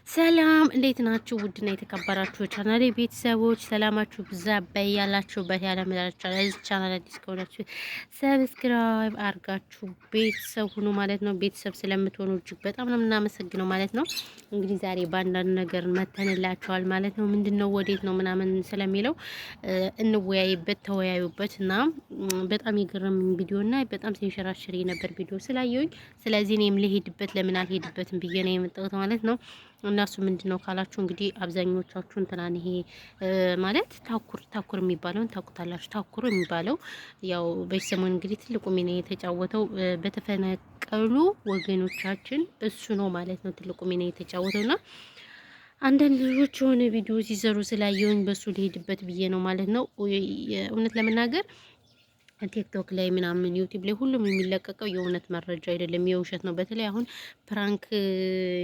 ሰላም እንዴት ናችሁ? ውድና የተከበራችሁ ቻናሌ ቤተሰቦች ሰላማችሁ ብዛ በያላችሁበት የዓለም ዳርቻ። ለዚህ ቻናል አዲስ ከሆናችሁ ሰብስክራይብ አድርጋችሁ ቤተሰብ ሁኑ ማለት ነው። ቤተሰብ ስለምትሆኑ እጅግ በጣም ነው የምናመሰግነው ማለት ነው። እንግዲህ ዛሬ በአንዳንድ ነገር መተንላችኋል ማለት ነው። ምንድነው ወዴት ነው ምናምን ስለሚለው እንወያይበት፣ ተወያዩበት እና በጣም የገረመኝ ቪዲዮ እና በጣም ሲንሸራሸር የነበር ቪዲዮ ስላየሁኝ ስለዚህ እኔም ልሄድበት ለምን አልሄድበትም ብዬ ነው የመጣሁት ማለት ነው። እናሱ ምንድነው ካላችሁ እንግዲህ አብዛኞቻችሁ እንትናን ይሄ ማለት ታኩር የሚባለውን ታውቁታላችሁ። ታኩር የሚባለው ያው በሰሞን እንግዲህ ትልቁ ሚና የተጫወተው በተፈናቀሉ ወገኖቻችን እሱ ነው ማለት ነው። ትልቁ ሚና የተጫወተውና አንዳንድ ልጆች የሆነ ቪዲዮ ሲሰሩ ስላየውኝ በሱ ሊሄድበት ብዬ ነው ማለት ነው። እውነት ለመናገር ቲክቶክ ላይ ምናምን ዩቲዩብ ላይ ሁሉም የሚለቀቀው የእውነት መረጃ አይደለም፣ የውሸት ነው። በተለይ አሁን ፕራንክ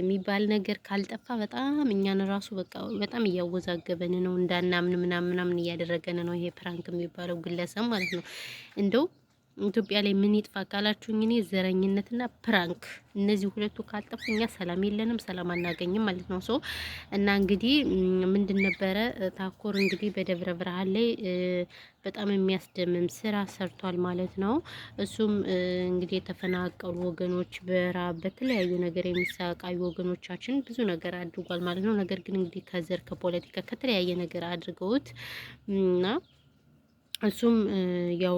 የሚባል ነገር ካልጠፋ በጣም እኛን ራሱ በቃ በጣም እያወዛገበን ነው፣ እንዳናምን ምናምን እያደረገን ነው። ይሄ ፕራንክ የሚባለው ግለሰብ ማለት ነው። እንደው ኢትዮጵያ ላይ ምን ይጥፋ ካላችሁኝ እኔ ዘረኝነትና ፕራንክ እነዚህ ሁለቱ ካልጠፉ እኛ ሰላም የለንም፣ ሰላም አናገኝም ማለት ነው። ሶ እና እንግዲህ ምንድን ነበረ ታኮር እንግዲህ በደብረ ብርሃን ላይ በጣም የሚያስደምም ስራ ሰርቷል ማለት ነው። እሱም እንግዲህ የተፈናቀሉ ወገኖች በራብ በተለያዩ ነገር የሚሰቃዩ ወገኖቻችን ብዙ ነገር አድርጓል ማለት ነው። ነገር ግን እንግዲህ ከዘር ከፖለቲካ ከተለያየ ነገር አድርገውት እና እሱም ያው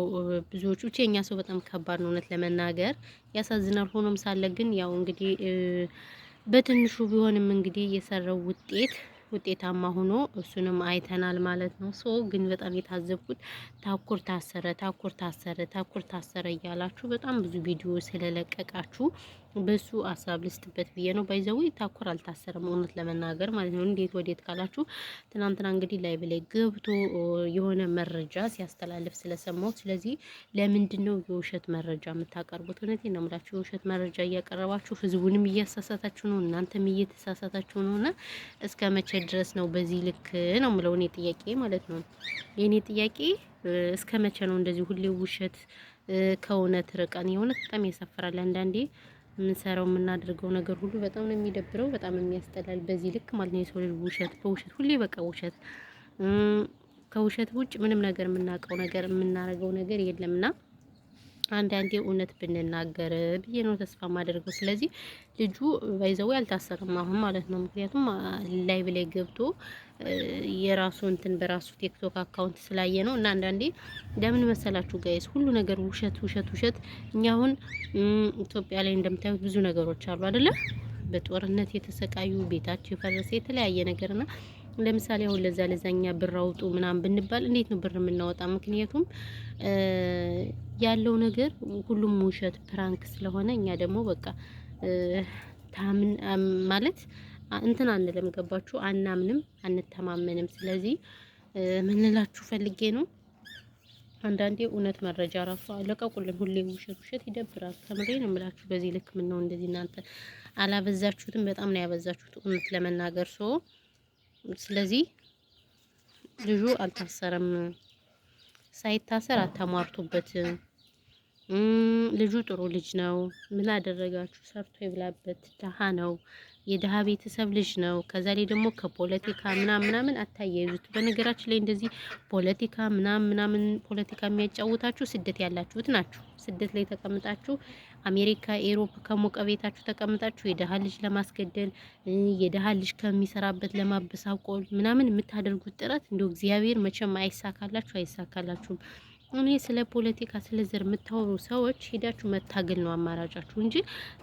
ብዙዎቹ ብቻኛ ሰው በጣም ከባድ ነው እውነት ለመናገር ያሳዝናል። ሆኖም ሳለ ግን ያው እንግዲህ በትንሹ ቢሆንም እንግዲህ የሰራው ውጤታማ ሆኖ እሱንም አይተናል ማለት ነው። ሶ ግን በጣም የታዘብኩት ታኩር ታሰረ እያላችሁ በጣም ብዙ ቪዲዮ ስለለቀቃችሁ በሱ ሀሳብ ልስጥበት ብዬ ነው። ባይዘው ታኩር አልታሰረም እውነት ለመናገር ማለት ነው። እንዴት ወዴት ካላችሁ ትናንትና እንግዲህ ላይቭ ላይ ገብቶ የሆነ መረጃ ሲያስተላልፍ ስለሰማሁት፣ ስለዚህ ለምንድን ነው የውሸት መረጃ የምታቀርቡት? እውነቴን ነው የምላችሁ፣ የውሸት መረጃ እያቀረባችሁ ህዝቡንም እያሳሳታችሁ ነው፣ እናንተም እየተሳሳታችሁ ነውና እስከ መቼ ድረስ ነው በዚህ ልክ ነው የምለው እኔ ጥያቄ ማለት ነው። የኔ ጥያቄ እስከ መቼ ነው እንደዚህ ሁሌ ውሸት ከእውነት ርቀን? የእውነት በጣም ያሳፍራል አንዳንዴ የምንሰራው የምናደርገው ነገር ሁሉ በጣም ነው የሚደብረው፣ በጣም የሚያስጠላል። በዚህ ልክ ማለት ነው የሰው ልጅ ውሸት በውሸት ሁሌ በቃ ውሸት፣ ከውሸት ውጭ ምንም ነገር የምናውቀው ነገር የምናደርገው ነገር የለምና አንዳንዴ እውነት ብንናገር ብዬ ነው ተስፋ ማደርገው። ስለዚህ ልጁ ባይዘው ያልታሰረም አሁን ማለት ነው። ምክንያቱም ላይቭ ላይ ገብቶ የራሱ እንትን በራሱ ቲክቶክ አካውንት ስላየ ነው። እና አንዳንዴ ለምን መሰላችሁ ጋይስ ሁሉ ነገር ውሸት። እኛ አሁን ኢትዮጵያ ላይ እንደምታዩት ብዙ ነገሮች አሉ አይደለ? በጦርነት የተሰቃዩ ቤታቸው የፈረሰ የተለያየ ነገርና ለምሳሌ አሁን ለዛኛ ብር አውጡ ምናምን ብንባል እንዴት ነው ብር የምናወጣ? ምክንያቱም ያለው ነገር ሁሉም ውሸት ፕራንክ ስለሆነ እኛ ደግሞ በቃ ታምን ማለት እንትን አንልም። ገባችሁ? አናምንም፣ አንተማመንም። ስለዚህ ምን ልላችሁ ፈልጌ ነው አንዳንዴ እውነት መረጃ ራሱ አለቀቁልን። ሁሌ ውሸት ይደብራል። ከምሬ ነው የምላችሁ። በዚህ ልክ ምን ነው እንደዚህ እናንተ አላበዛችሁትም? በጣም ነው ያበዛችሁት እውነት ለመናገር ስለዚህ ልጁ አልታሰረም። ሳይታሰር አታሟርቱበት። ልጁ ጥሩ ልጅ ነው። ምን አደረጋችሁ? ሰርቶ ይብላበት። ደሃ ነው፣ የደሃ ቤተሰብ ልጅ ነው። ከዛ ላይ ደግሞ ከፖለቲካ ምናምን አታያይዙት። በነገራችን ላይ እንደዚህ ፖለቲካ ምናምን ፖለቲካ የሚያጫውታችሁ ስደት ያላችሁት ናችሁ። ስደት ላይ ተቀምጣችሁ አሜሪካ፣ ኤሮፕ ከሞቀ ቤታችሁ ተቀምጣችሁ የደሃ ልጅ ለማስገደል የደሃ ልጅ ከሚሰራበት ለማበሳቆል ምናምን የምታደርጉት ጥረት እንደው እግዚአብሔር መቼም አይሳካላችሁም። እኔ ስለ ፖለቲካ ስለ ዘር የምታወሩ ሰዎች ሄዳችሁ መታገል ነው አማራጫችሁ እንጂ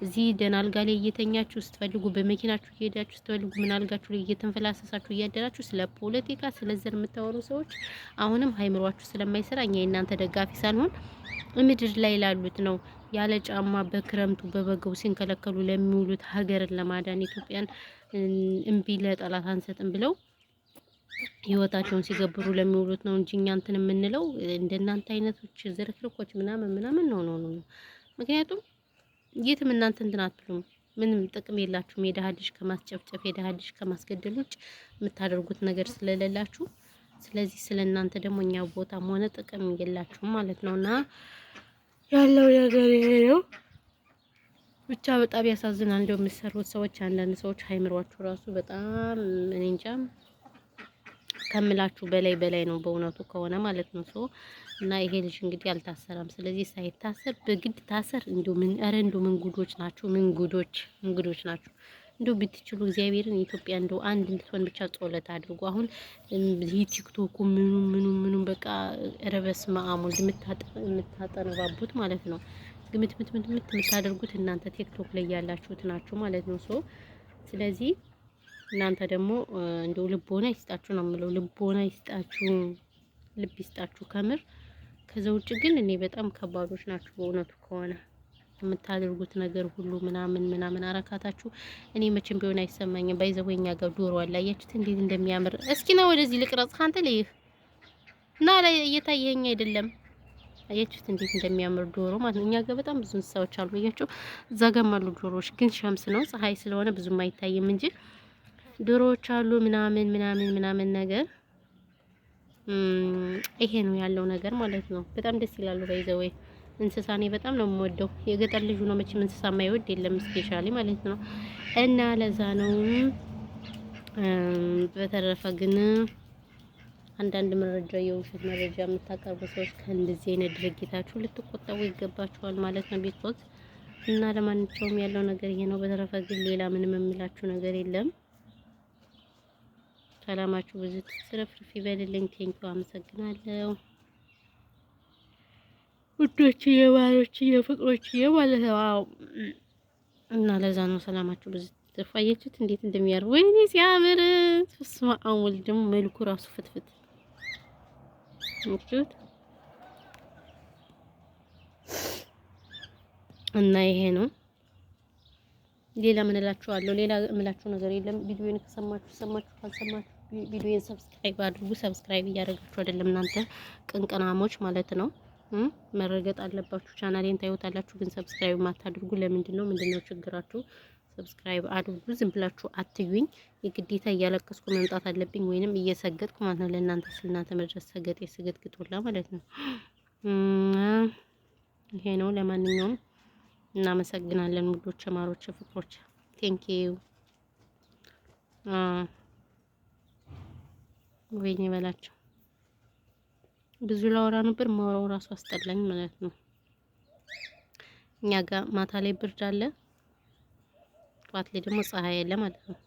እዚህ ደህና አልጋ ላይ እየተኛችሁ ስትፈልጉ በመኪናችሁ እየሄዳችሁ ስትፈልጉ ምን አልጋችሁ ላይ እየተንፈላሰሳችሁ እያደራችሁ ስለ ፖለቲካ ስለ ዘር የምታወሩ ሰዎች አሁንም ሃይምሯችሁ ስለማይሰራ እኛ የእናንተ ደጋፊ ሳልሆን ምድር ላይ ላሉት ነው። ያለ ጫማ በክረምቱ በበጋው ሲንከለከሉ ለሚውሉት ሀገርን ለማዳን ኢትዮጵያን እምቢ ለጠላት አንሰጥም ብለው ህይወታቸውን ሲገብሩ ለሚውሉት ነው እንጂ እኛ እንትን የምንለው እንደናንተ አይነቶች ዝርክርኮች ምናምን ነው። ምክንያቱም የትም እናንተ እንትን አትሉም፣ ምንም ጥቅም የላችሁም። የደሃ ልጅ ከማስጨፍጨፍ የደሃ ልጅ ከማስገደል ውጭ የምታደርጉት ነገር ስለሌላችሁ፣ ስለዚህ ስለናንተ ደግሞ እኛ ቦታም ሆነ ጥቅም የላችሁም ማለት ነውና ያለው ነገር ይሄ ነው። ብቻ በጣም ያሳዝናል። እንደው የሚሰሩት ሰዎች አንዳንድ ሰዎች ሃይምሯቸው ራሱ በጣም እኔ እንጃ ከምላችሁ በላይ ነው በእውነቱ ከሆነ ማለት ነው። እና ይሄ ልጅ እንግዲህ አልታሰረም። ስለዚህ ሳይታሰር በግድ ታሰር። እንደው ምን ጉዶች ናቸው? ምን ጉዶች ናቸው? እንደው ብትችሉ እግዚአብሔርን ኢትዮጵያ እንደው አንድ እንድትሆን ብቻ ጸሎት አድርጉ። አሁን ይሄ ቲክቶኩ ምኑ በቃ ረበስ ማአሙል የምታጠነባቡት ማለት ነው። ግምት የምታደርጉት እናንተ ቲክቶክ ላይ ያላችሁት ናችሁ ማለት ነው። ስለዚህ እናንተ ደግሞ እንደው ልቦና ይስጣችሁ ነው የምለው። ልቦና ይስጣችሁ፣ ልብ ይስጣችሁ ከምር። ከዛ ውጭ ግን እኔ በጣም ከባዶች ናችሁ በእውነቱ ከሆነ የምታደርጉት ነገር ሁሉ ምናምን አረካታችሁ እኔ መቼም ቢሆን አይሰማኝም። ባይዘወኛ ጋር ዶሮ አለ አያችሁት እንዴት እንደሚያምር። እስኪ ነው ወደዚህ ልቅረጽ ካንተ ላይ እና ላይ እየታየኝ አይደለም። አያችሁት እንዴት እንደሚያምር ዶሮ ማለት ነው። እኛ ጋር በጣም ብዙ እንስሳዎች አሉ አያችሁ። እዛ ጋርም አሉ ዶሮዎች፣ ግን ሸምስ ነው ፀሐይ ስለሆነ ብዙም አይታይም እንጂ ዶሮዎች አሉ ምናምን ነገር። ይሄ ነው ያለው ነገር ማለት ነው። በጣም ደስ ይላሉ። ባይዘወይ እንስሳ እኔ በጣም ነው የምወደው። የገጠር ልጅ ነው መቼም እንስሳ የማይወድ የለም፣ ስፔሻሊ ማለት ነው። እና ለዛ ነው። በተረፈ ግን አንዳንድ መረጃ የውሸት መረጃ የምታቀርቡ ሰዎች ከእንደዚህ አይነት ድርጊታችሁ ልትቆጠቡ ይገባችኋል ማለት ነው። ቢኮዝ እና ለማንኛውም ያለው ነገር ይሄ ነው። በተረፈ ግን ሌላ ምንም የምላችሁ ነገር የለም። ሰላማችሁ ብዙ ትርፍርፍ ይበልልኝ። ቴንኪው አመሰግናለሁ ውዶች፣ የባሎች፣ የፍቅሮች ማለት ነው። እና ለዛ ነው ሰላማችሁ ብዙ ትርፍ። አያችሁት እንዴት እንደሚያምር ወይኔ ሲያምር! ስማ አሙል ደግሞ መልኩ ራሱ ፍትፍት አያችሁት። እና ይሄ ነው። ሌላ ምን እላችኋለሁ? ሌላ እምላችሁ ነገር የለም። ቪዲዮውን ከሰማችሁ ሰማችሁ፣ ካልሰማችሁ ቪዲዮውን ሰብስክራይብ አድርጉ። ሰብስክራይብ እያደረጋችሁ አይደለም እናንተ ቅንቅናሞች ማለት ነው። መረገጥ አለባችሁ። ቻናሌን ታዩታላችሁ፣ ግን ሰብስክራይብ ማታድርጉ ለምንድን ነው? ምንድነው ችግራችሁ? ሰብስክራይብ አድርጉ። ዝም ብላችሁ አትዩኝ። የግዴታ እያለቀስኩ መምጣት አለብኝ ወይንም እየሰገጥኩ ማለት ነው። ለእናንተ ስለናንተ መድረስ ሰገጤ ስገጥግጦላ ማለት ነው። ይሄ ነው። ለማንኛውም እናመሰግናለን ውዶች፣ ማሮች፣ ፍቅሮች ቴንኪው። ወይኔ በላቸው ብዙ ላወራ ነበር፣ ማወራው ራሱ አስጠላኝ ማለት ነው። እኛ ጋር ማታ ላይ ብርድ አለ፣ ጠዋት ላይ ደግሞ ፀሐይ አለ ማለት ነው።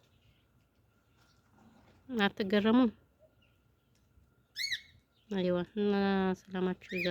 አትገረሙም? አይዋ እና ሰላማችሁ ይዛ